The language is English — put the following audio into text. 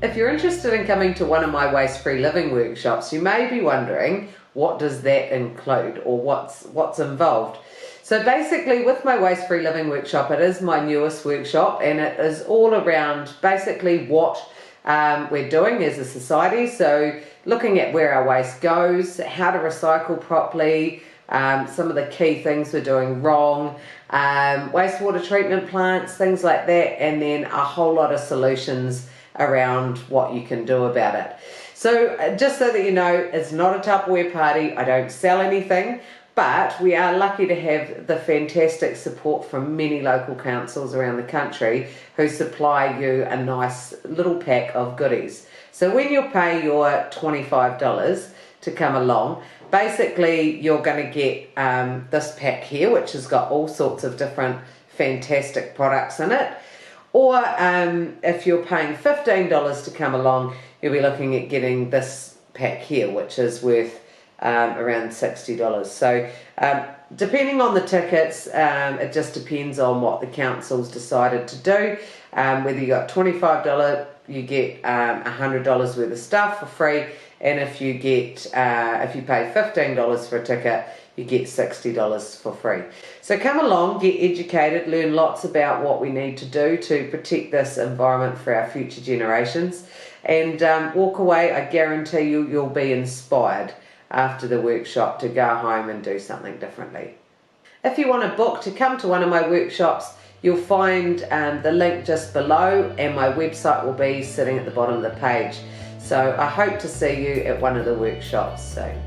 If you're interested in coming to one of my waste-free living workshops, you may be wondering, what does that include, or what's involved? So basically, with my waste-free living workshop, it is my newest workshop, and it is all around basically what we're doing as a society. So looking at where our waste goes, how to recycle properly, some of the key things we're doing wrong, wastewater treatment plants, things like that, and then a whole lot of solutions around what you can do about it. So just so that you know, it's not a Tupperware party. I don't sell anything, but we are lucky to have the fantastic support from many local councils around the country who supply you a nice little pack of goodies. So when you pay your $25 to come along, basically you're going to get this pack here, which has got all sorts of different fantastic products in it. Or if you're paying $15 to come along, you'll be looking at getting this pack here, which is worth around $60. So depending on the tickets, it just depends on what the council's decided to do. Whether you got $25, you get $100 worth of stuff for free, and if you pay $15 for a ticket, you get $60 for free. So come along, get educated, learn lots about what we need to do to protect this environment for our future generations, and walk away. I guarantee you'll be inspired after the workshop to go home and do something differently. If you want to book to come to one of my workshops, you'll find the link just below, and my website will be sitting at the bottom of the page. So I hope to see you at one of the workshops soon.